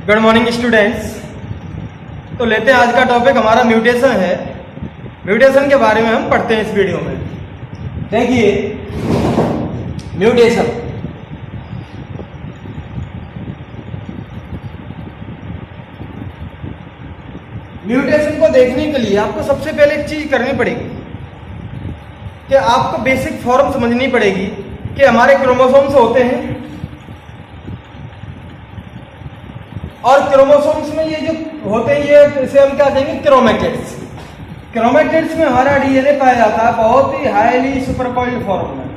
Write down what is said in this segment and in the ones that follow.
Good morning students. तो लेते हैं आज का टॉपिक हमारा म्यूटेशन है। म्यूटेशन के बारे में हम पढ़ते हैं इस वीडियो में। देखिए म्यूटेशन, म्यूटेशन को देखने के लिए आपको सबसे पहले एक चीज करनी पड़ेगी कि आपको बेसिक फॉर्म समझनी पड़ेगी कि हमारे क्रोमोसोम्स होते हैं और क्रोमोसोम्स में ये जो होते हैं ये इसे हम क्या कहेंगे, क्रोमैटिड्स। क्रोमैटिड्स में हमारा डीएनए पाया जाता है बहुत ही हाईली सुपरकॉइल्ड फॉर्म में।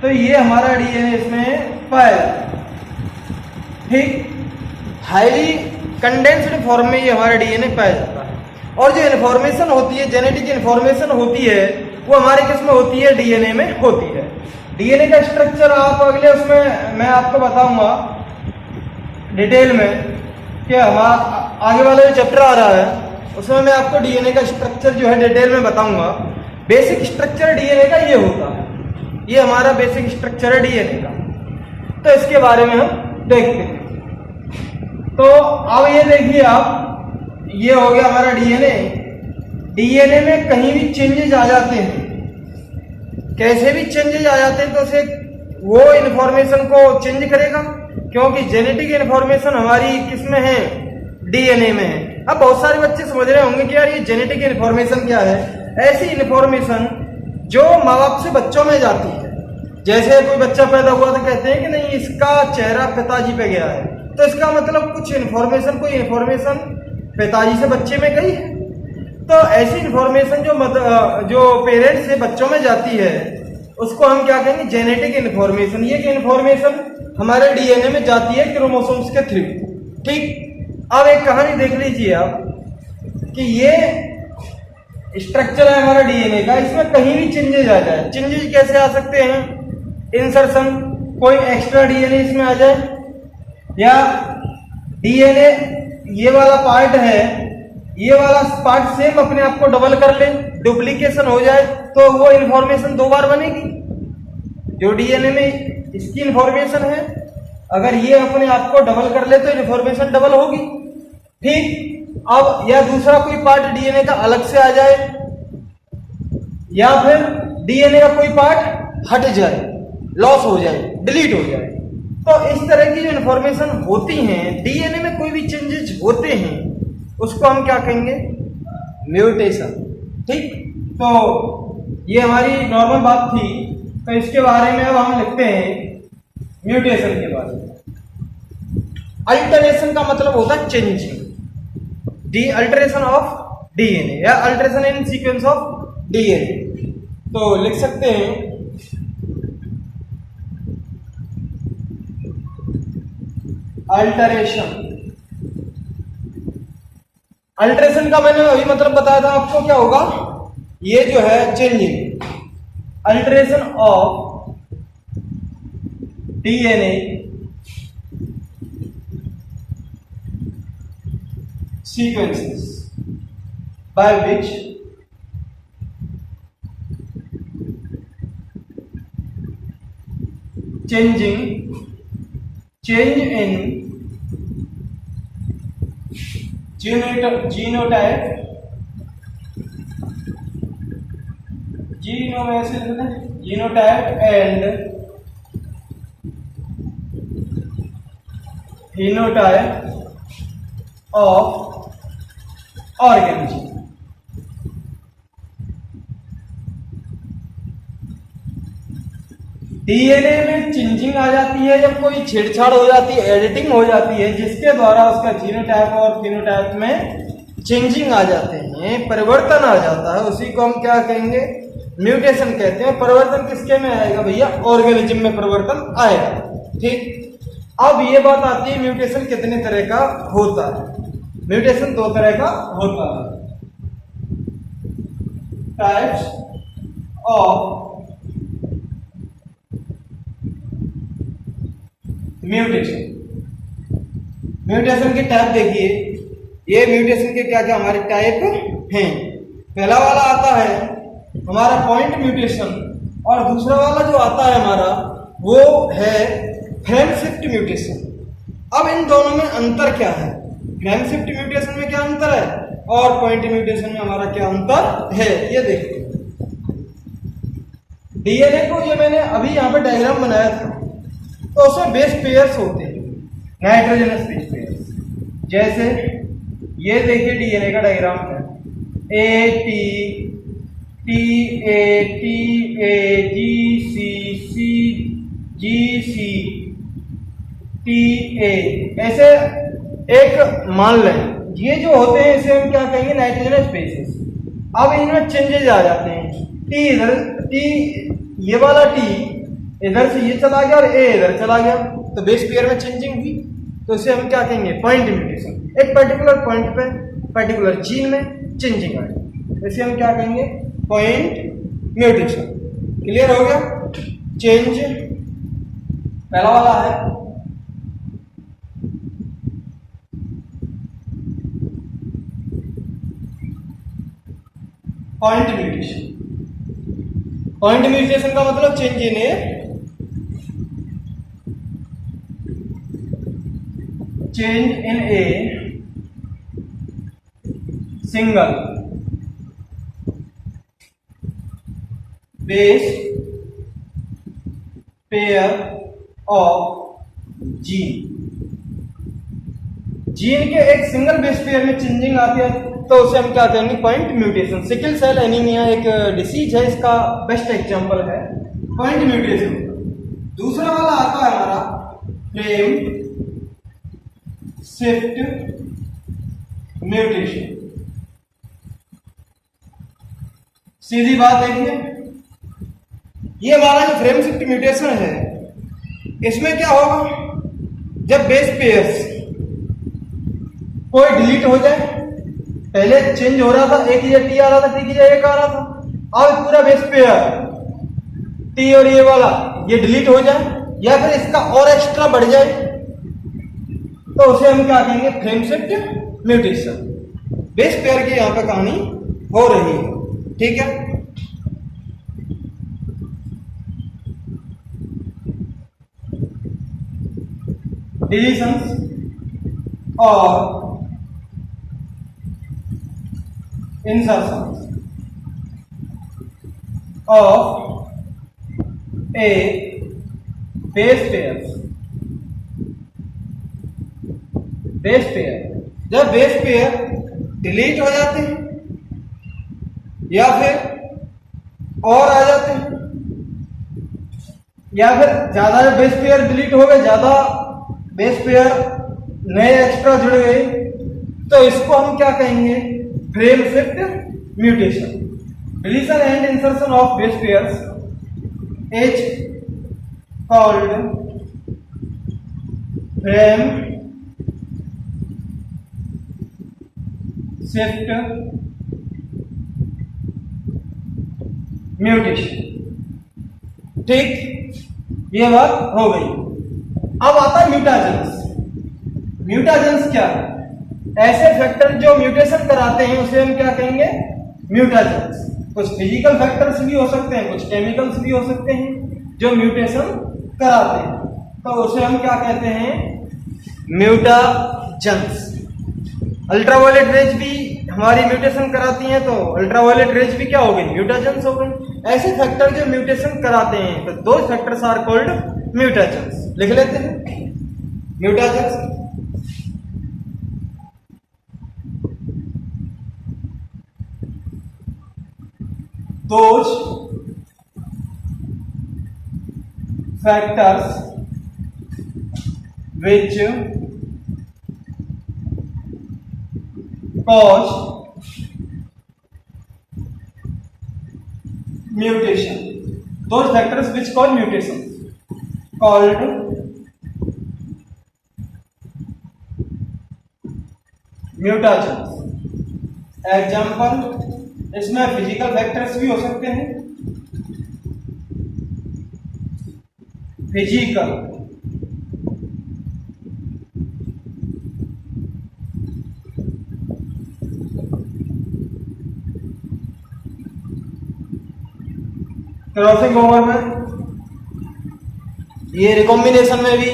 तो ये हमारा डीएनए इसमें पाया जाता है, ठीक। हाईली कंडेंस्ड फॉर्म में ये हमारा डीएनए पाया जाता है। और जो इन्फॉर्मेशन होती है, जेनेटिक इन्फॉर्मेशन होती है, वो हमारे किस में होती है, डीएनए में होती है। डीएनए का स्ट्रक्चर आप अगले उसमें मैं आपको बताऊंगा डिटेल में कि हमारा आगे वाला जो चैप्टर आ रहा है उसमें मैं आपको डीएनए का स्ट्रक्चर जो है डिटेल में बताऊंगा। बेसिक स्ट्रक्चर डीएनए का ये होता है, ये हमारा बेसिक स्ट्रक्चर है डीएनए का। तो इसके बारे में हम देखते हैं। तो अब ये देखिए आप, ये हो गया हमारा डीएनए। डीएनए में कहीं भी चेंजेस आ जाते हैं, कैसे भी चेंजेस आ जाते हैं, तो उसे वो इन्फॉर्मेशन को चेंज करेगा, क्योंकि जेनेटिक इन्फॉर्मेशन हमारी किसमें है, डीएनए में है। अब बहुत सारे बच्चे समझ रहे होंगे कि यार ये जेनेटिक इन्फॉर्मेशन क्या है। ऐसी इन्फॉर्मेशन जो माँ बाप से बच्चों में जाती है। जैसे कोई बच्चा पैदा हुआ तो कहते हैं कि नहीं इसका चेहरा पिताजी पे गया है, तो इसका मतलब कुछ इन्फॉर्मेशन, कोई इन्फॉर्मेशन पिताजी से बच्चे में गई है। तो ऐसी इन्फॉर्मेशन जो पेरेंट्स से बच्चों में जाती है उसको हम क्या कहेंगे, जेनेटिक इन्फॉर्मेशन। ये इन्फॉर्मेशन हमारे डीएनए में जाती है क्रोमोसोम्स के थ्रू, ठीक। अब एक कहानी देख लीजिए आप कि ये स्ट्रक्चर है हमारा डीएनए का, इसमें कहीं भी चेंजेस आ जाए। चेंजेस कैसे आ सकते हैं, इंसर्शन, कोई एक्स्ट्रा डीएनए इसमें आ जाए, या डीएनए ये वाला पार्ट है, ये वाला पार्ट सेम अपने आप को डबल कर ले, डुप्लीकेशन हो जाए, तो वो इन्फॉर्मेशन दो बार बनेगी। जो डीएनए में इसकी इन्फॉर्मेशन है, अगर ये अपने आप को डबल कर ले तो इन्फॉर्मेशन डबल होगी, ठीक। अब या दूसरा कोई पार्ट डीएनए का अलग से आ जाए, या फिर डीएनए का कोई पार्ट हट जाए, लॉस हो जाए, डिलीट हो जाए। तो इस तरह की जो इन्फॉर्मेशन होती हैं, डीएनए में कोई भी चेंजेस होते हैं, उसको हम क्या कहेंगे, म्यूटेशन, ठीक। तो ये हमारी नॉर्मल बात थी। तो इसके बारे में अब हम लिखते हैं म्यूटेशन के बारे में। अल्टरेशन का मतलब होता है changing, the alteration of DNA या alteration in sequence of DNA. तो लिख सकते हैं अल्टरेशन। अल्टरेशन का मैंने अभी मतलब बताया था आपको, क्या होगा, ये जो है changing, alteration of DNA sequences by which change in genotype and phenotype of organism। DNA में चेंजिंग आ जाती है जब कोई छेड़छाड़ हो जाती है, एडिटिंग हो जाती है, जिसके द्वारा उसका जीनोटाइप और फिनोटाइप में चेंजिंग आ जाते हैं, परिवर्तन आ जाता है, उसी को हम क्या कहेंगे, म्यूटेशन कहते हैं। परिवर्तन किसके में आएगा भैया, ऑर्गेनिज्म में परिवर्तन आएगा, ठीक। अब ये बात आती है म्यूटेशन कितने तरह का होता है। म्यूटेशन दो तरह का होता है, टाइप्स ऑफ म्यूटेशन। म्यूटेशन के टाइप देखिए, ये म्यूटेशन के क्या क्या हमारे टाइप हैं। पहला वाला आता है हमारा पॉइंट म्यूटेशन, और दूसरा वाला जो आता है हमारा वो है फ्रेम शिफ्ट म्यूटेशन। अब इन दोनों में अंतर क्या है, फ्रेम शिफ्ट म्यूटेशन में क्या अंतर है और पॉइंट म्यूटेशन में हमारा क्या अंतर है, ये देखते हैं। डीएनए को ये मैंने अभी यहाँ पे डायग्राम बनाया था, तो उसमें बेस पेयर्स होते हैं, नाइट्रोजनस बेस पेयर्स। जैसे ये देखिए डीएनए का डायग्राम है, A T T A T A G C C G C T A, ऐसे एक मान लें ये जो होते हैं इसे हम क्या कहेंगे, नाइट्रोजनस बेसेस। अब इनमें चेंजेज आ जाते हैं, टी इधर, टी ये वाला टी इधर से ये चला गया और ए इधर चला गया, तो बेस पेयर में चेंजिंग हुई, तो इसे हम क्या कहेंगे, पॉइंट म्यूटेशन। एक पर्टिकुलर पॉइंट पे पर्टिकुलर जीन में चेंजिंग आई, इसे हम क्या कहेंगे, पॉइंट म्यूटेशन। क्लियर हो गया। चेंज पहला वाला है पॉइंट म्यूटेशन। पॉइंट म्यूटेशन का मतलब change in a single base pair of gene. Gene के एक सिंगल बेस पेयर में चेंजिंग आती है तो उसे हम क्या कहेंगे, point mutation. Sickle cell anaemia एक डिसीज है, इसका बेस्ट एग्जांपल है पॉइंट म्यूटेशन। दूसरा वाला आता है हमारा फ्रेम शिफ्ट म्यूटेशन। सीधी बात देखिए, ये हमारा जो फ्रेम शिफ्ट म्यूटेशन है, इसमें क्या होगा, जब बेस पेयर्स कोई डिलीट हो जाए, पहले चेंज हो रहा था, एक ही टी आ रहा था, टी की जगह एक आ रहा था, अब पूरा बेस पेयर टी और ये वाला ये डिलीट हो जाए या फिर इसका और एक्स्ट्रा बढ़ जाए, तो उसे हम क्या कहेंगे, frame shift mutation. Base pair की यहां पर कहानी हो रही है, ठीक है। डिलीशंस और insertions of a base pairs। Base pair, जब बेस पेयर डिलीट हो जाते हैं या फिर और आ जाते हैं या फिर ज्यादा बेस पेयर डिलीट हो गए, ज्यादा बेस पेयर नए एक्स्ट्रा जुड़ गए, तो इसको हम क्या कहेंगे, frame shift mutation. Deletion and insertion of base pairs is called frame shift mutation. ठीक, ये बात हो गई। अब आता है म्यूटाजेंस। म्यूटाजेंस क्या है, ऐसे फैक्टर जो म्यूटेशन कराते हैं उसे हम क्या कहेंगे, म्यूटाजेंस। कुछ फिजिकल फैक्टर्स भी हो सकते हैं, कुछ केमिकल्स भी हो सकते हैं जो म्यूटेशन कराते हैं, तो उसे हम क्या कहते हैं, म्यूटाजेंस। अल्ट्रावायलेट रेज भी हमारी म्यूटेशन कराती हैं, तो अल्ट्रावायलेट रेज भी क्या हो गई, म्यूटाजेंस हो गई। ऐसे फैक्टर जो म्यूटेशन कराते हैं, तो दो फैक्टर्स आर कॉल्ड म्यूटाजेंस। लिख लेते हैं mutagens. Those factors which cause mutation, those factors which cause mutation called mutagens। Example, इसमें फिजिकल फैक्टर्स भी हो सकते हैं, फिजिकल क्रॉसिंग ओवर में, ये रिकॉम्बिनेशन में भी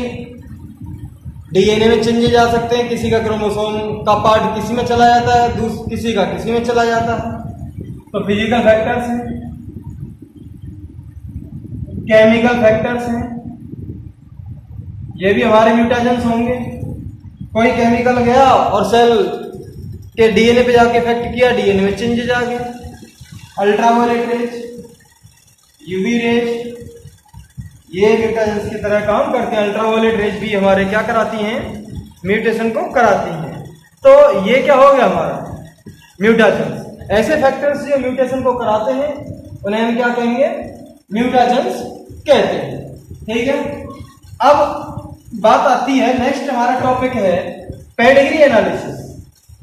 डीएनए में चेंजेज आ सकते हैं, किसी का क्रोमोसोम का पार्ट किसी में चला जाता है, किसी का किसी में चला जाता है। तो फिजिकल फैक्टर्स हैं, केमिकल फैक्टर्स हैं, ये भी हमारे म्यूटेशंस होंगे। कोई केमिकल गया और सेल के डीएनए पे जाके इफेक्ट किया, डीएनए में चेंजेज आ गया। अल्ट्रावायलेट रेज, यूवी रेज, ये म्यूटेशंस की तरह काम करते हैं। अल्ट्रावायलेट रेज भी हमारे क्या कराती हैं, म्यूटेशन को कराती हैं। तो ये क्या हो गया हमारा म्यूटेशंस। ऐसे फैक्टर्स जो म्यूटेशन को कराते हैं उन्हें हम क्या कहेंगे, म्यूटेशंस कहते हैं। ठीक है, अब बात आती है, नेक्स्ट हमारा टॉपिक है पेडिग्री एनालिसिस।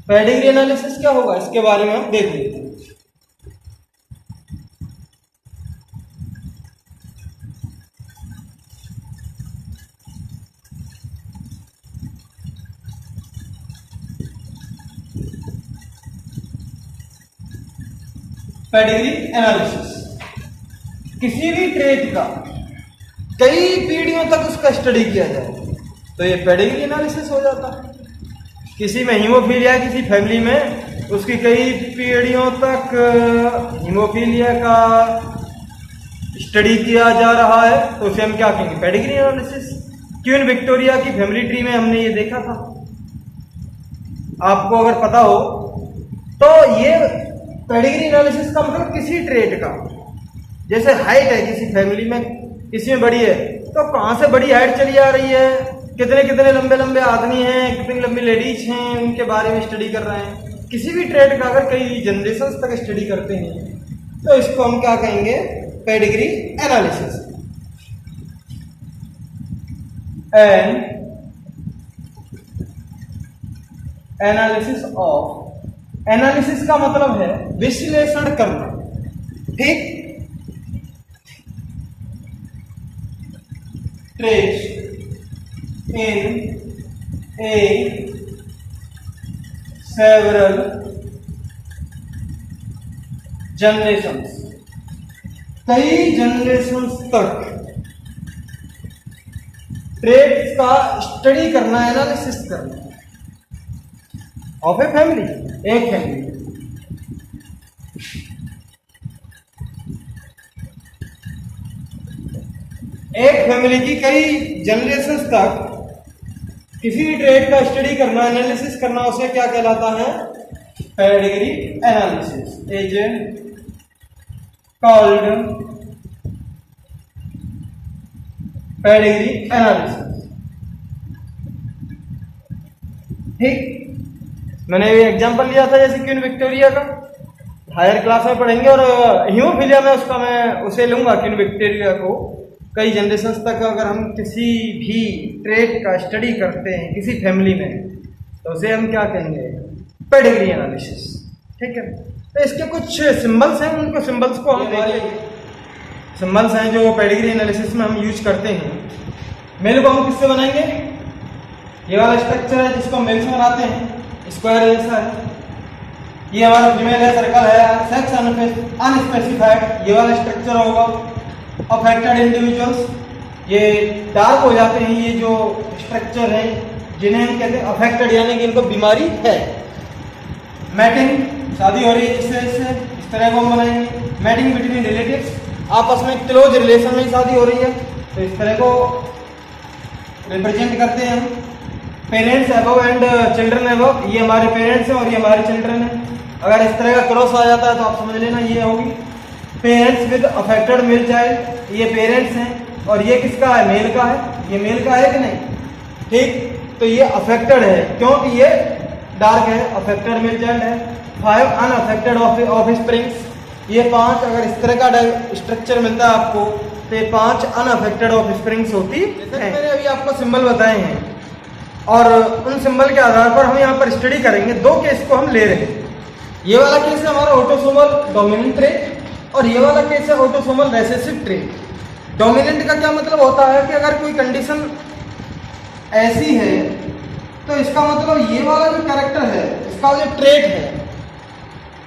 पेडिग्री एनालिसिस क्या होगा, इसके बारे में हम देख लेते हैं। पेडिग्री एनालिसिस, किसी भी ट्रेट का कई पीढ़ियों तक उसका स्टडी किया जाए तो ये पेडिग्री एनालिसिस हो जाता है। किसी में हीमोफीलिया, किसी फैमिली में उसकी कई पीढ़ियों तक हीमोफीलिया का स्टडी किया जा रहा है तो उसे हम क्या कहेंगे, पेडिग्री एनालिसिस। क्वीन विक्टोरिया की फैमिली ट्री में हमने ये देखा था, आपको अगर पता हो तो। ये पेडिग्री एनालिसिस का मतलब किसी ट्रेट का, जैसे हाइट है किसी फैमिली में, किसी में बड़ी है तो कहाँ से बड़ी हाइट चली आ रही है, कितने कितने लंबे लंबे आदमी हैं, कितनी लंबी लेडीज हैं, उनके बारे में स्टडी कर रहे हैं। किसी भी ट्रेड का अगर कई जनरेशन तक स्टडी करते हैं तो इसको हम क्या कहेंगे, pedigree analysis. And analysis of, analysis का मतलब है विश्लेषण करना। ठीक, ट्रेस इन ए सेवरल जनरेशंस, कई जनरेशंस तक ट्रेड्स का स्टडी करना, एनालिसिस करना ऑफ ए फैमिली, एक फैमिली। एक फैमिली की कई जनरेशंस तक किसी भी ट्रेड का स्टडी करना, एनालिसिस करना, उसे क्या कहलाता है, pedigree analysis is called pedigree analysis. ठीक, मैंने ये एग्जांपल लिया था जैसे क्वीन विक्टोरिया का, हायर क्लास में पढ़ेंगे और हीमोफीलिया में उसका मैं उसे लूंगा क्वीन विक्टोरिया को। कई जनरेशंस तक अगर हम किसी भी ट्रेट का स्टडी करते हैं किसी फैमिली में तो उसे हम क्या कहेंगे, पेडिग्री एनालिसिस। ठीक है, तो इसके कुछ सिंबल्स हैं, उनको सिंबल्स को हम देखेंगे। सिंबल्स हैं जो पेडिग्री एनालिसिस में हम यूज करते हैं। मेल को हम किससे बनाएंगे, ये वाला स्ट्रक्चर है जिसको हम मेल से बनाते हैं, स्क्वायर जैसा है। ये हमारा फीमेल है, सर्कल है, सेक्स अनस्पेसिफाइड, ये वाला स्ट्रक्चर होगा। अफेक्टेड इंडिविजुअल्स, ये डार्क हो जाते हैं, ये जो स्ट्रक्चर है जिन्हें हम कहते हैं अफेक्टेड, यानी कि इनको बीमारी है। मैटिंग, शादी हो रही है जिससे इस तरह को हम बनाएंगे। मैटिंग बिटवीन रिलेटिव्स, आपस में क्लोज रिलेशन में शादी हो रही है तो इस तरह को रिप्रेजेंट करते हैं हम। Parents above and children above, ये हमारे पेरेंट्स हैं और ये हमारे चिल्ड्रन हैं। अगर इस तरह का क्रॉस आ जाता है तो आप समझ लेना ये होगी parents with affected male child. ये पेरेंट्स हैं और ये किसका है, मेल का है। ये मेल का है कि नहीं, ठीक, तो ये अफेक्टेड है क्योंकि ये डार्क है, अफेक्टेड मेल चाइल्ड है। 5 अनअफेक्टेड ऑफ स्प्रिंग्स, ये 5 अगर इस तरह का स्ट्रक्चर मिलता है आपको तो ये 5 अनअफेक्टेड ऑफ स्प्रिंग्स होती है। मैंने अभी आपको सिंबल बताए हैं और उन सिंबल के आधार पर हम यहाँ पर स्टडी करेंगे। 2 केस को हम ले रहे हैं। ये वाला केस है हमारा ऑटोसोमल डोमिनेंट ट्रेट और ये वाला केस है ऑटोसोमल रिसेसिव ट्रेट। डोमिनेंट का क्या मतलब होता है कि अगर कोई कंडीशन ऐसी है तो इसका मतलब ये वाला जो कैरेक्टर है, इसका जो ट्रेट है,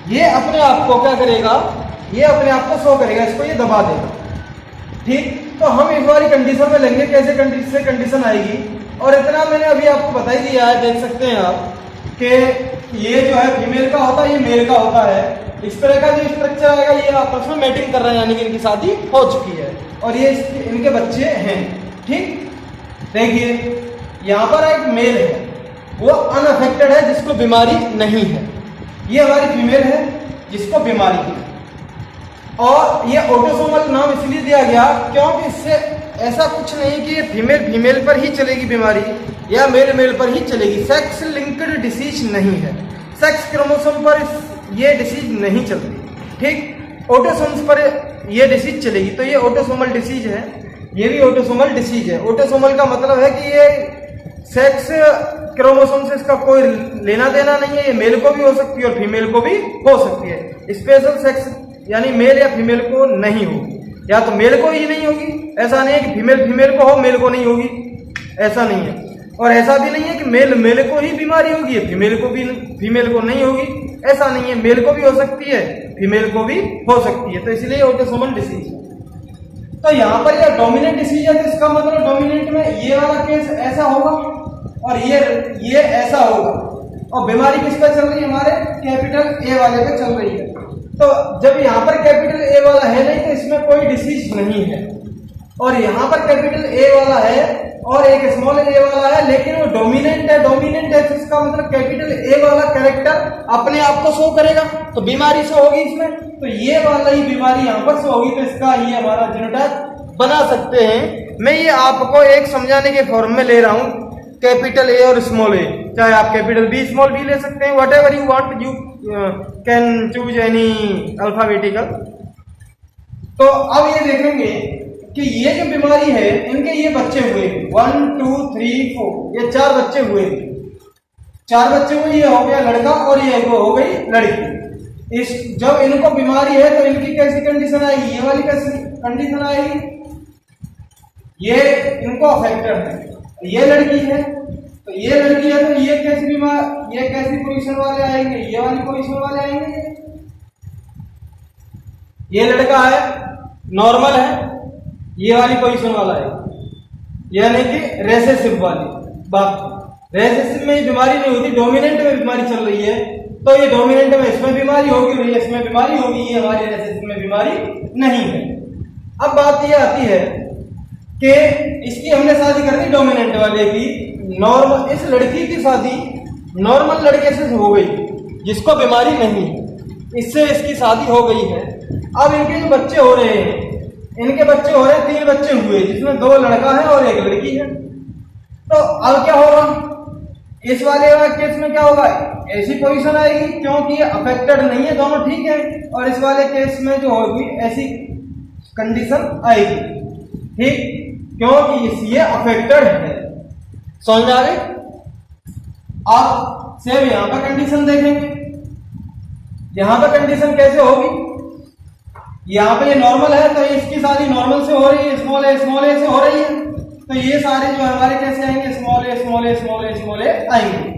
ये अपने आप को क्या करेगा, ये अपने आप को शो करेगा, इसको ये दबा देगा। ठीक, तो हम इस वाली कंडीशन में लेंगे, कैसे कंडीशन आएगी और इतना मैंने अभी आपको बता ही दिया है, देख सकते हैं आप कि ये जो है फीमेल का होता है, ये मेल का होता है। इस तरह का जो स्ट्रक्चर आएगा, ये आपस में मैटिंग कर रहे हैं, यानी कि इनकी शादी हो चुकी है और ये इनके बच्चे हैं। ठीक, देखिए यहाँ पर एक मेल है, वो अनअफेक्टेड है, जिसको बीमारी नहीं है। ये हमारी फीमेल है जिसको बीमारी है, और ये ऑटोसोमल नाम इसलिए दिया गया क्योंकि इससे ऐसा कुछ नहीं कि ये फीमेल पर ही चलेगी बीमारी या मेल पर ही चलेगी। सेक्स लिंक्ड डिसीज नहीं है, सेक्स क्रोमोसोम पर ये डिसीज नहीं चलती। ठीक, ऑटोसोम्स पर ये डिसीज चलेगी, तो ये ऑटोसोमल डिसीज है, ये भी ऑटोसोमल डिसीज है। ऑटोसोमल का मतलब है कि ये सेक्स क्रोमोसोम से इसका कोई लेना देना नहीं है, ये मेल को भी हो सकती है और फीमेल को भी हो सकती है। स्पेशल सेक्स यानी मेल या फीमेल को नहीं होगी, या तो मेल को ही नहीं होगी, ऐसा नहीं है कि फीमेल को हो मेल को नहीं होगी, ऐसा नहीं है। और ऐसा भी नहीं है कि मेल को ही बीमारी होगी, फीमेल को नहीं होगी, ऐसा नहीं है। मेल को भी हो सकती है, फीमेल को भी हो सकती है, तो इसलिए ऑटोसोमल डिसीज है। तो यहाँ पर यह डोमिनेंट डिसीज है, तो इसका मतलब डोमिनेंट में ये वाला केस ऐसा होगा और ये ऐसा होगा, और बीमारी किस पे चल रही है, हमारे कैपिटल ए वाले पे चल रही है। तो जब यहाँ पर कैपिटल ए वाला है नहीं, तो इसमें कोई डिसीज नहीं है, और यहाँ पर कैपिटल ए वाला है और एक स्मॉल ए वाला है, लेकिन वो डोमिनेंट है। डोमिनेंट है तो इसका मतलब कैपिटल ए वाला कैरेक्टर अपने आप को शो करेगा, तो बीमारी शो होगी इसमें, तो ये वाला ही बीमारी यहाँ पर शो होगी, तो इसका ये हमारा जीनोटाइप बना सकते हैं। मैं ये आपको एक समझाने के फॉर्म में ले रहा हूँ, कैपिटल ए और स्मॉल ए, चाहे आप कैपिटल बी स्मॉल बी ले सकते हैं, what ever you want, you can choose any alphabetical. तो अब ये देखेंगे कि ये जो बीमारी है, इनके ये बच्चे हुए 1 2 3 4, ये 4 बच्चे हुए, 4 बच्चे हुए, ये हो गया लड़का और ये हो गई लड़की। इस जब इनको बीमारी है तो इनकी कैसी कंडीशन आएगी, ये वाली कैसी कंडीशन आएगी, ये इनको अफेक्टेड है, ये लड़की है, तो ये लड़की है, तो ये कैसी बीमार, ये कैसी पोजीशन वाले आएंगे, ये वाली पोजीशन वाले आएंगे। ये लड़का है, नॉर्मल है, ये वाली पोजीशन वाला है, यानी कि रेसेसिव वाली बात। रेसेसिव में बीमारी नहीं होती, डोमिनेंट में बीमारी चल रही है, तो ये डोमिनेंट में इसमें बीमारी होगी और ये इसमें बीमारी होगी, ये हमारी रेसेसिव में बीमारी नहीं है। अब बात ये आती है कि इसकी हमने शादी कर दी डोमिनेंट वाले की, नॉर्मल, इस लड़की की शादी नॉर्मल लड़के से हो गई जिसको बीमारी नहीं है, इससे इसकी शादी हो गई है। अब इनके जो बच्चे हो रहे हैं, इनके बच्चे हो रहे हैं, 3 बच्चे हुए जिसमें 2 लड़का है और 1 लड़की है। तो अब क्या होगा, इस वाले केस में क्या होगा, ऐसी पोजीशन आएगी क्योंकि ये अफेक्टेड नहीं है, दोनों ठीक है, और इस वाले केस में जो होगी ऐसी कंडीशन आएगी, ठीक, क्योंकि ये अफेक्टेड है। समझ आ गई? आप सेम यहां पर कंडीशन देखेंगे, यहां पर कंडीशन कैसे होगी, यहाँ पे ये नॉर्मल है तो इसकी शादी नॉर्मल से हो रही है, स्मॉल ए से हो रही है, तो ये सारे जो हमारे कैसे आएंगे, स्मॉल ए आएंगे।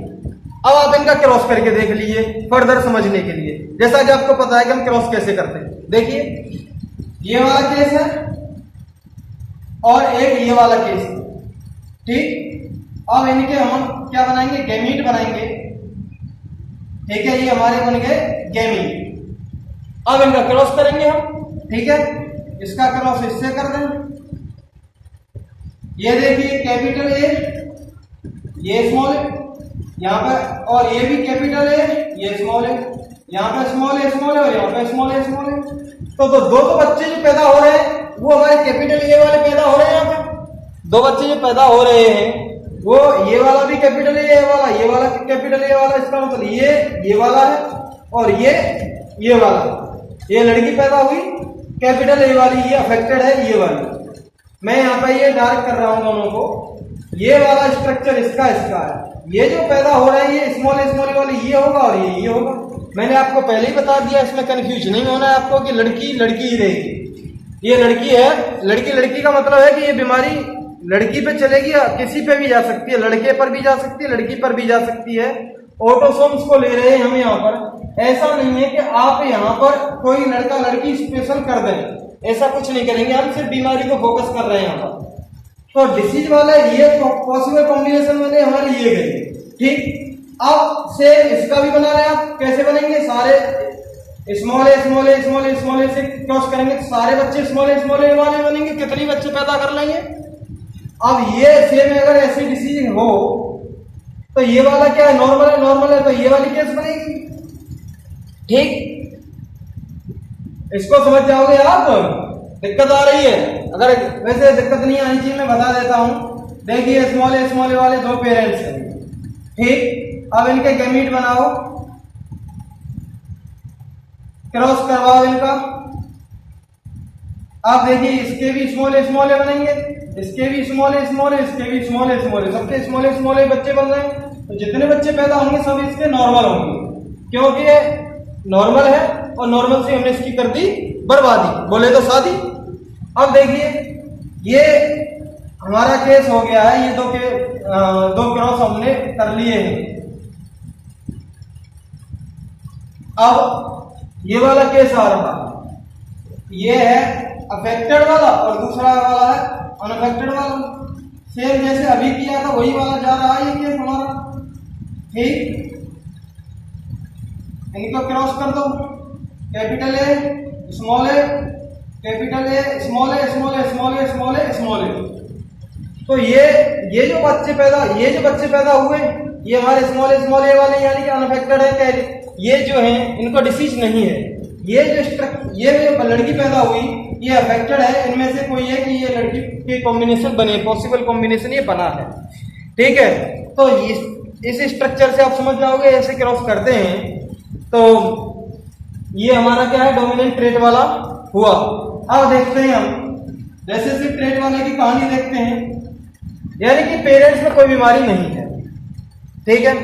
अब आप इनका क्रॉस करके देख लीजिए फर्दर समझने के लिए, जैसा कि आपको पता है कि हम क्रॉस कैसे करते हैं। देखिए ये वाला केस है और एक ये वाला केस है, ठीक। अब इनके हम क्या बनाएंगे, गैमीट बनाएंगे, ठीक है, ये हमारे बन गए गैमीट। अब इनका क्रॉस करेंगे हम, ठीक है, इसका क्रॉस इससे कर दें, ये देखिए कैपिटल ए, ये स्मॉल ए, यहाँ पर, और ये भी कैपिटल ए, ये स्मॉल ए, यहाँ पे स्मॉल ए और यहाँ पे स्मॉल ए। तो दो बच्चे जो पैदा हो रहे हैं वो हमारे कैपिटल ए वाले पैदा हो रहे हैं। यहाँ पे 2 बच्चे जो पैदा हो रहे हैं वो ये वाला भी कैपिटल ए वाला, ये वाला कैपिटल ए वाला, इसका मतलब ये वाला है और ये वाला, ये लड़की पैदा हुई कैपिटल ए वाली, ये अफेक्टेड है ये वाली। मैं यहाँ पे ये डार्क कर रहा हूं दोनों को, ये वाला स्ट्रक्चर इसका है, ये जो पैदा हो रहा है ये स्मॉल ए वाली ये होगा और ये होगा। मैंने आपको पहले ही बता दिया, इसमें कंफ्यूज नहीं होना है आपको कि लड़की ही रहेगी। ये लड़की है, लड़की का मतलब है कि ये बीमारी लड़की पे चलेगी या किसी पे भी जा सकती है, लड़के पर भी जा सकती है, लड़की पर भी जा सकती है। ऑटोसोम्स को ले रहे हैं हम यहाँ पर, ऐसा नहीं है कि आप यहाँ पर कोई लड़का लड़की स्पेशल कर दें, ऐसा कुछ नहीं करेंगे, हम सिर्फ बीमारी को फोकस कर रहे हैं यहाँ पर। तो डिसीज वाले ये पॉसिबल कॉम्बिनेशन बने हमारे ये गए, ठीक। अब से इसका भी बना रहे आप, कैसे बनेंगे, सारे small A small A small A small ए से क्रॉस करेंगे तो सारे बच्चे स्मॉल ए वाले बनेंगे, कितने बच्चे पैदा कर लेंगे। अब ये सेम अगर ऐसी डिसीज हो तो ये वाला क्या है, नॉर्मल है तो ये वाली केस बनेगी, ठीक। इसको समझ जाओगे आप, दिक्कत आ रही है, अगर वैसे दिक्कत नहीं आनी चाहिए मैं बता देता हूं। देखिए स्मॉल ए वाले दो पेरेंट्स हैं, ठीक। अब इनके गैमीट बनाओ, क्रॉस करवाओ इनका। आप देखिए इसके भी स्मॉल ए बनेंगे, इसके भी स्मॉल ए इसके भी स्मॉल ए सबके स्मॉल ए बच्चे बन रहे हैं, तो जितने बच्चे पैदा होंगे सब इसके नॉर्मल होंगे, क्योंकि ये नॉर्मल है और नॉर्मल से हमने इसकी कर दी बर्बादी, बोले तो शादी। अब देखिए ये हमारा केस हो गया है, ये दो क्रॉस हमने कर लिए हैं। अब ये वाला केस आ रहा, ये है अफेक्टेड वाला और दूसरा वाला है अनअफेक्टेड वाला। सेम जैसे अभी किया था वही वाला जा रहा है ये केस हमारा, ठीक। इनको क्रॉस कर दो, capital A small A, capital A small A small A small A small A small A. तो ये जो बच्चे पैदा हुए ये हमारे स्मॉल ए वाले यानी कि अनअफेक्टेड है, ये जो है इनको डिसीज नहीं है। ये जो लड़की पैदा हुई ये अफेक्टेड है, इनमें से कोई है कि ये लड़की के कॉम्बिनेशन बने, पॉसिबल कॉम्बिनेशन ये बना है, ठीक है। तो इस स्ट्रक्चर से आप समझ जाओगे, ऐसे क्रॉस करते हैं तो ये हमारा क्या है, डोमिनेंट ट्रेट वाला हुआ। अब देखते हैं हम रिसेसिव ट्रेट वाले की कहानी देखते हैं, यानी कि पेरेंट्स में कोई बीमारी नहीं है, ठीक है।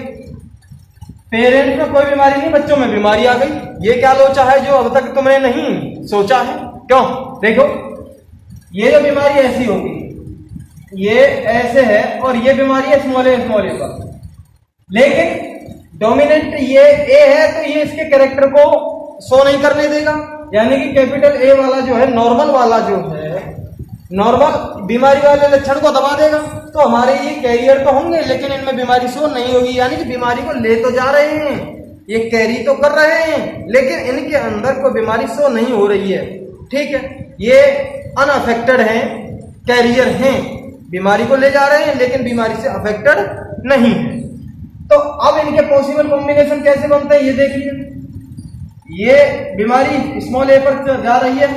पेरेंट्स में कोई बीमारी नहीं, बच्चों में बीमारी आ गई। ये क्या लोचा है जो अब तक तुमने नहीं सोचा है, क्यों? देखो ये जो बीमारी ऐसी होगी, ये ऐसे है और ये बीमारी है स्मॉल ए पर, लेकिन डोमिनेंट ये ए है तो ये इसके कैरेक्टर को शो नहीं करने देगा, यानी कि कैपिटल ए वाला जो है नॉर्मल वाला जो है, नॉर्मल बीमारी वाले लक्षण को दबा देगा। तो हमारे ये कैरियर तो होंगे लेकिन इनमें बीमारी शो नहीं होगी, यानी कि बीमारी को ले तो जा रहे हैं, ये कैरी तो कर रहे हैं लेकिन इनके अंदर कोई बीमारी शो नहीं हो रही है, ठीक है। ये अनअफेक्टेड हैं, कैरियर हैं, बीमारी को ले जा रहे हैं लेकिन बीमारी से अफेक्टेड नहीं है। तो अब इनके पॉसिबल कॉम्बिनेशन कैसे बनते हैं ये देखिए। ये बीमारी स्मॉल ए पर जा रही है,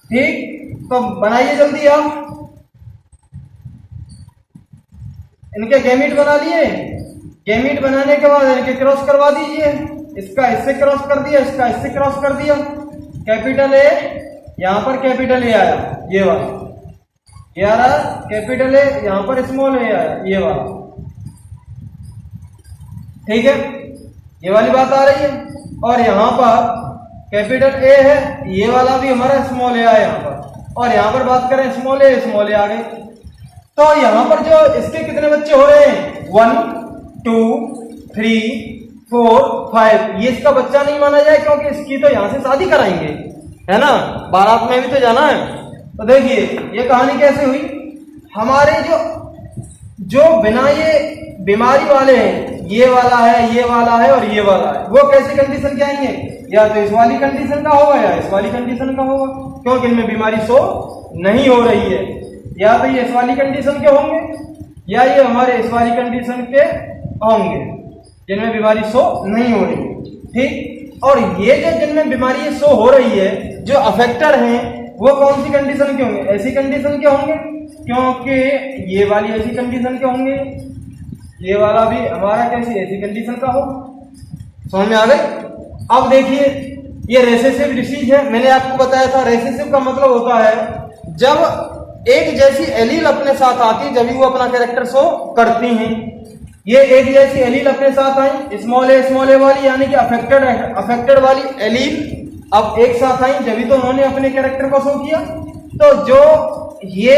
ठीक। तो बनाइए जल्दी आप, इनके गैमीट बना लिए, गैमीट बनाने के बाद इनके क्रॉस करवा दीजिए, इसका इससे क्रॉस कर दिया, इसका इससे क्रॉस कर दिया, कैपिटल ए यहां पर कैपिटल ए आया, ये वाला ये आ रहा, कैपिटल ए यहां पर स्मॉल ए आया, ये वाला, ठीक है। ये वाली बात आ रही है और यहां पर कैपिटल ए है, ये वाला भी हमारा स्मॉल ए आया यहां पर, और यहां पर बात करें स्मॉल ए आ गए। तो यहां पर जो इसके कितने बच्चे हो रहे हैं, 1 2 3 4 5, ये इसका बच्चा नहीं माना जाए क्योंकि इसकी तो यहां से शादी कराएंगे, है ना, बारात में भी तो जाना है। तो देखिए ये कहानी कैसे हुई, हमारे जो बिना ये बीमारी वाले हैं, ये वाला है, ये वाला है और ये वाला है, वो कैसी कंडीशन के आएंगे, या तो इस वाली कंडीशन का होगा या इस वाली कंडीशन का होगा, क्योंकि इनमें बीमारी शो नहीं हो रही है। या तो ये इस वाली कंडीशन के होंगे या ये हमारे इस वाली कंडीशन के होंगे जिनमें बीमारी शो नहीं हो रही, ठीक। और ये जो जिनमें बीमारी शो हो रही है, जो अफेक्टेड हैं, वो कौन सी कंडीशन के होंगे, ऐसी कंडीशन के होंगे, क्योंकि ये वाली ऐसी कंडीशन के होंगे, ये वाला भी हमारा कैसी ऐसी कंडीशन का हो। समझ में आ गई। अब देखिए ये रेसेसिव डिसीज है, मैंने आपको बताया था रेसेसिव का मतलब होता है जब एक जैसी एलील अपने साथ आती है जब वो अपना कैरेक्टर शो करती हैं। ये एक जैसी एलील अपने साथ आई, स्मॉल ए वाली यानी कि अफेक्टेड वाली एलील अब एक साथ आई जब तो उन्होंने अपने कैरेक्टर को शो किया। तो जो ये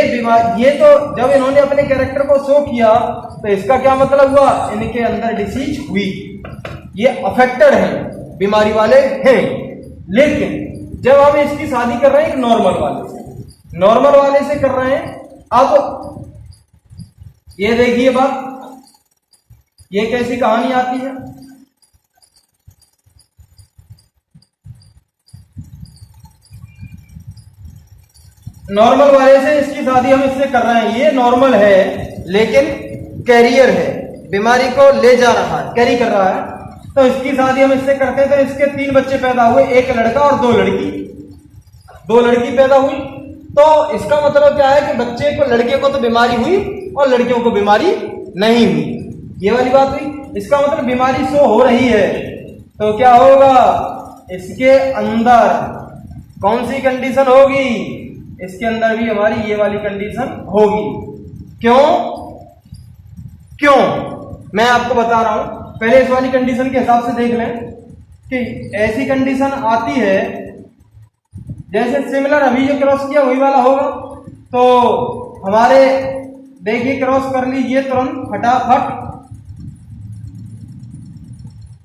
तो जब इन्होंने अपने कैरेक्टर को शो किया तो इसका क्या मतलब हुआ, इनके अंदर डिसीज हुई, ये अफेक्टेड है, बीमारी वाले हैं। लेकिन जब हम इसकी शादी कर रहे हैं एक नॉर्मल वाले से कर रहे हैं अब ये देखिए बात, ये कैसी कहानी आती है। नॉर्मल वाले से इसकी शादी हम इससे कर रहे हैं, ये नॉर्मल है लेकिन कैरियर है, बीमारी को ले जा रहा है, कैरी कर रहा है, तो इसकी शादी हम इससे करते हैं। तो इसके 3 बच्चे पैदा हुए, एक लड़का और 2 लड़की, 2 लड़की पैदा हुई। तो इसका मतलब क्या है कि बच्चे को, लड़के को तो बीमारी हुई और लड़कियों को बीमारी नहीं हुई, ये वाली बात हुई। इसका मतलब बीमारी शो हो रही है, तो क्या होगा, इसके अंदर कौन सी कंडीशन होगी, इसके अंदर भी हमारी ये वाली कंडीशन होगी। क्यों क्यों मैं आपको बता रहा हूं, पहले इस वाली कंडीशन के हिसाब से देख लें कि ऐसी कंडीशन आती है जैसे सिमिलर अभी जो क्रॉस किया वही वाला होगा। तो हमारे देखिए क्रॉस कर लीजिए तुरंत फटाफट,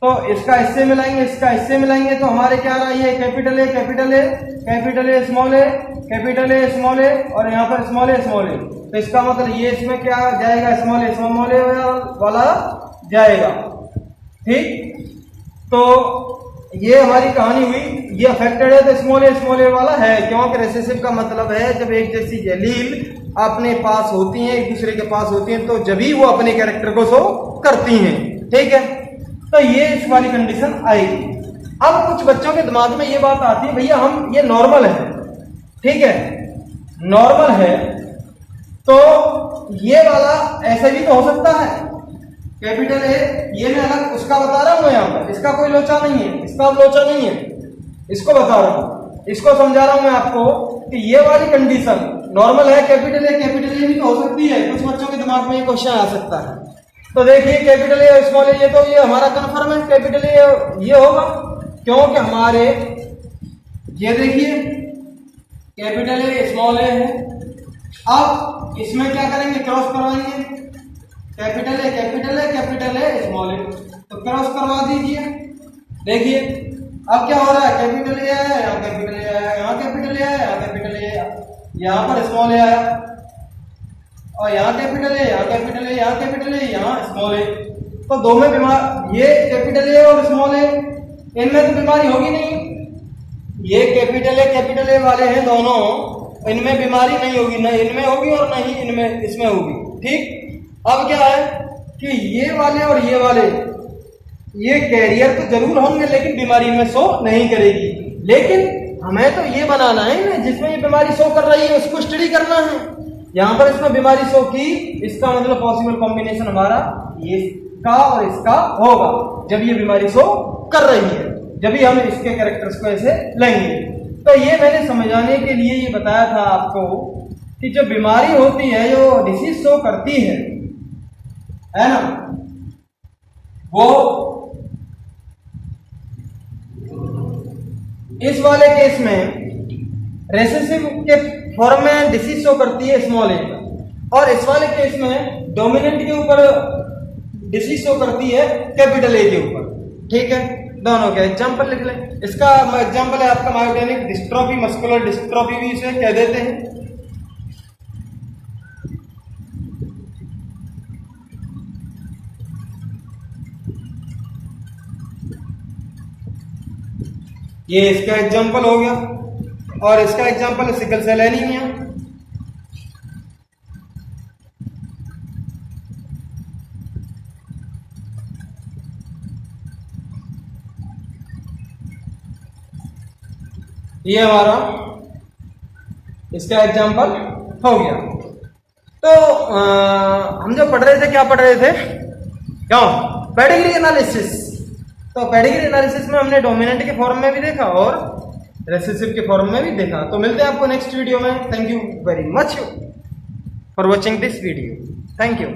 तो इसका इससे मिलाएंगे, इसका इससे मिलाएंगे, तो हमारे क्या रहा, ये capital A capital A capital A small A capital A small A और यहाँ पर स्मॉल ए स्मॉल ए। तो इसका मतलब ये इसमें क्या जाएगा, स्मॉल ए वाला जाएगा। ठीक, तो ये हमारी कहानी हुई, ये अफेक्टेड है तो स्मॉल ए वाला है, क्योंकि रिसेसिव का मतलब है जब एक जैसी एलील अपने पास होती हैं, एक दूसरे के पास होती हैं, तो जब ही वो अपने कैरेक्टर को शो करती हैं। ठीक है, तो ये इस वाली कंडीशन आएगी। अब कुछ बच्चों के दिमाग में ये बात आती है, भैया हम ये नॉर्मल है, ठीक है, नॉर्मल है, तो ये वाला ऐसा भी तो हो सकता है, कैपिटल ए, ये मैं अलग उसका बता रहा हूं यहाँ पर, इसका कोई लोचा नहीं है, इसका लोचा नहीं है, इसको बता रहा हूं, इसको समझा रहा हूं मैं आपको कि ये वाली कंडीशन नॉर्मल है, कैपिटल ए भी तो हो सकती है। कुछ बच्चों के दिमाग में ये क्वेश्चन आ सकता है। तो देखिए कैपिटल ए स्मॉल ए, ये तो ये हमारा कन्फर्म है, कैपिटल ए ये होगा, क्योंकि हमारे ये देखिए कैपिटल ए स्मॉल ए है। अब इसमें क्या करेंगे, क्रॉस करवाएंगे, capital A capital A small A, तो क्रॉस करवा दीजिए। देखिए अब क्या हो रहा है, कैपिटल ए आया, यहाँ कैपिटल ए आया, यहाँ कैपिटल ए आया, यहाँ कैपिटल ए आया, यहाँ पर स्मॉल ए आया, और यहाँ कैपिटल ए, यहाँ कैपिटल ए, यहाँ कैपिटल ए, यहाँ स्मॉल ए। तो दो में बीमार, ये कैपिटल ए और स्मॉल ए, इनमें तो बीमारी होगी नहीं, ये कैपिटल ए वाले हैं दोनों, इनमें बीमारी नहीं होगी, न इनमें होगी और नहीं इनमें, इसमें होगी। ठीक, अब क्या है कि ये वाले और ये वाले, ये कैरियर तो जरूर होंगे लेकिन बीमारी में शो नहीं करेगी। लेकिन हमें तो ये बनाना है जिसमें ये बीमारी शो कर रही है, उसको स्टडी करना है। यहां पर इसमें बीमारी शो की, इसका मतलब पॉसिबल कॉम्बिनेशन हमारा ये इसका और इसका होगा जब ये बीमारी शो कर रही है, जब भी हम इसके कैरेक्टर्स को ऐसे लेंगे। तो ये मैंने समझाने के लिए ये बताया था आपको कि जो बीमारी होती है, जो डिसीज शो करती है ना, वो इस वाले केस में रेसेसिव के फॉर्म में डिसीज शो करती है स्मॉल ए, और इस वाले केस में डोमिनेंट के ऊपर डिसीज शो करती है कैपिटल ए के ऊपर। ठीक है, दोनों के एग्जाम्पल लिख लें। इसका एग्जाम्पल है आपका मायोटेनिक डिस्ट्रोफी, मस्कुलर डिस्ट्रोफी भी इसे कह देते हैं। ये इसका एग्जाम्पल हो गया, और इसका एग्जाम्पल सिकल सेल एनीमिया। ये हमारा इसका एग्जाम्पल हो गया। तो हम जो पढ़ रहे थे, क्या पढ़ रहे थे, क्यों, पेडिग्री एनालिसिस। तो पेडिग्री एनालिसिस में हमने डोमिनेंट के फॉर्म में भी देखा और रेसेसिव के फॉर्म में भी देखा। तो मिलते हैं आपको नेक्स्ट वीडियो में। Thank you very much for watching this video. Thank you.